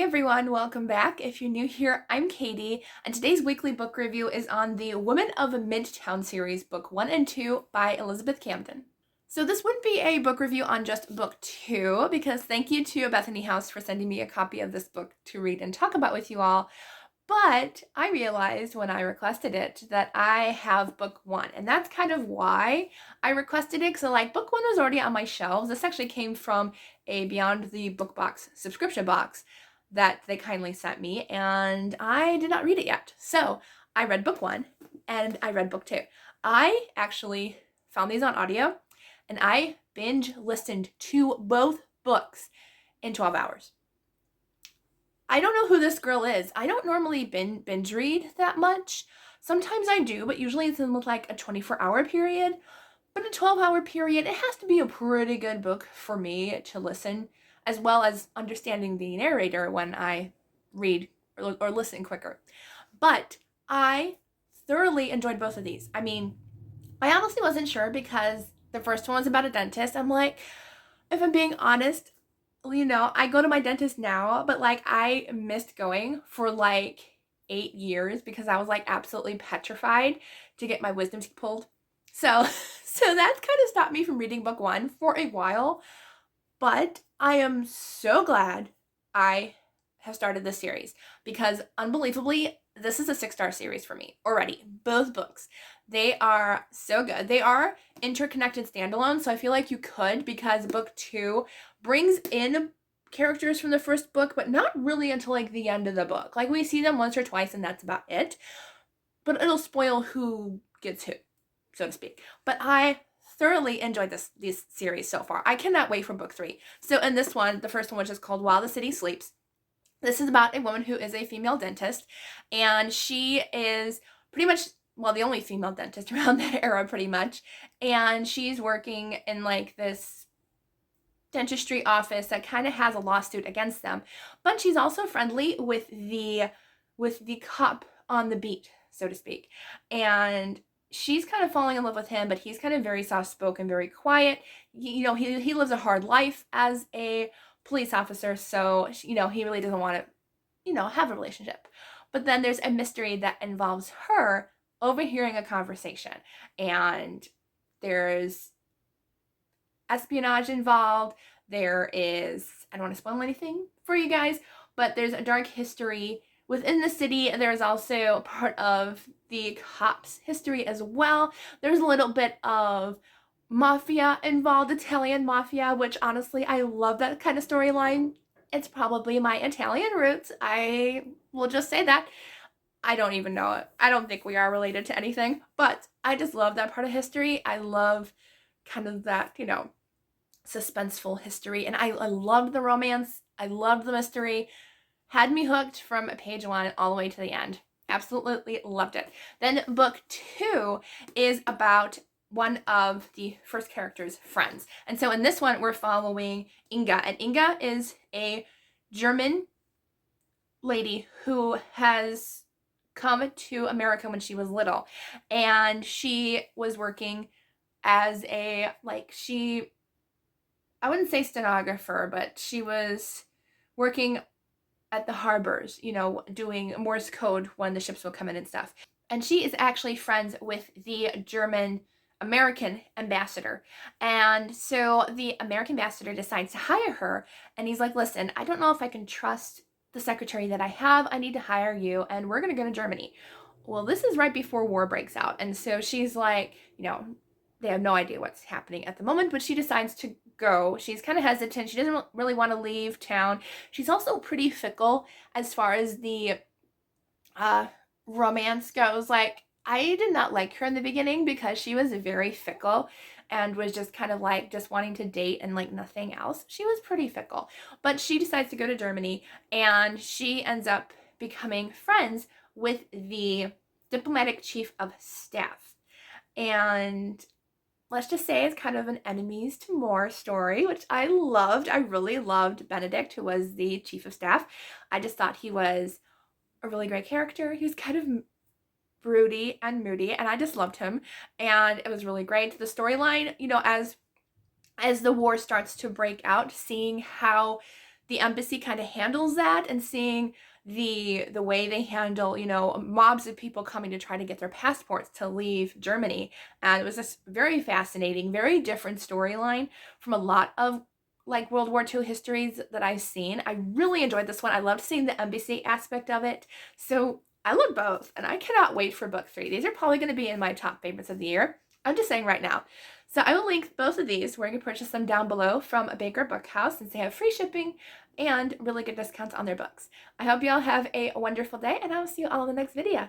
everyone, welcome back. If you're new here, I'm Katie, and today's weekly book review is on the Women of Midtown series, book 1 and 2 by Elizabeth Camden. So this wouldn't be a book review on just book 2, because thank you to Bethany House for sending me a copy of this book to read and talk about with you all. But I realized when I requested it that I have book 1, and that's kind of why I requested it, because book 1 was already on my shelves. This actually came from a Beyond the Book Box subscription box that they kindly sent me, and I did not read it yet. So I read book 1 and I read book 2. I actually found these on audio, and I binge listened to both books in 12 hours. I don't know who this girl is. I don't normally binge read that much. Sometimes I do, but usually it's in a 24-hour period. But a 12-hour period, it has to be a pretty good book for me to listen, as well as understanding the narrator when I read or listen quicker. But I thoroughly enjoyed both of these. I mean, I honestly wasn't sure because the first one was about a dentist. I'm like, if I'm being honest, I go to my dentist now, but I missed going for 8 years because I was absolutely petrified to get my wisdom teeth pulled. So that's kind of stopped me from reading book 1 for a while, but I am so glad I have started this series because unbelievably, this is a 6-star series for me already. Both books. They are so good. They are interconnected standalone, so I feel like you could, because book 2 brings in characters from the first book, but not really until the end of the book. We see them once or twice and that's about it. But it'll spoil who gets who, so to speak. But I thoroughly enjoyed this series so far. I cannot wait for book 3. So in this one, the first one, which is called While the City Sleeps, this is about a woman who is a female dentist, and she is pretty much, the only female dentist around that era, pretty much. And she's working in this dentistry office that kind of has a lawsuit against them. But she's also friendly with the cop on the beat, so to speak. And she's kind of falling in love with him, but he's kind of very soft-spoken, very quiet. He lives a hard life as a police officer, so he really doesn't want to have a relationship. But then there's a mystery that involves her overhearing a conversation, and there's espionage involved. There is, I don't want to spoil anything for you guys, but there's a dark history within the city. There's also part of the cops' history as well. There's a little bit of mafia involved, Italian mafia, which honestly, I love that kind of storyline. It's probably my Italian roots. I will just say that. I don't even know it. I don't think we are related to anything, but I just love that part of history. I love kind of that, suspenseful history, and I loved the romance. I loved the mystery. Had me hooked from page 1 all the way to the end. Absolutely loved it. Then book 2 is about one of the first character's friends. And so in this one, we're following Inga. And Inga is a German lady who has come to America when she was little. And she was working as I wouldn't say stenographer, but she was working at the harbors, doing Morse code when the ships would come in and stuff. And she is actually friends with the American ambassador. And so the American ambassador decides to hire her, and he's like, listen, I don't know if I can trust the secretary that I have. I need to hire you, and we're going to go to Germany. Well, this is right before war breaks out. And so she's like, they have no idea what's happening at the moment, but she decides to go. She's kind of hesitant. She doesn't really want to leave town. She's also pretty fickle as far as the romance goes. I did not like her in the beginning because she was very fickle and was just kind of just wanting to date and nothing else. She was pretty fickle. But she decides to go to Germany, and she ends up becoming friends with the diplomatic chief of staff. And let's just say it's kind of an enemies to more story, which I loved. I really loved Benedict, who was the chief of staff. I just thought he was a really great character. He was kind of broody and moody, and I just loved him, and it was really great. The storyline, as the war starts to break out, seeing how the embassy kind of handles that, and seeing the way they handle, mobs of people coming to try to get their passports to leave Germany. And it was this very fascinating, very different storyline from a lot of like World War II histories that I've seen. I really enjoyed this one. I loved seeing the embassy aspect of it. So I love both, and I cannot wait for book 3. These are probably going to be in my top favorites of the year. I'm just saying right now. So I will link both of these where you can purchase them down below from Baker Bookhouse, since they have free shipping and really good discounts on their books. I hope you all have a wonderful day, and I will see you all in the next video.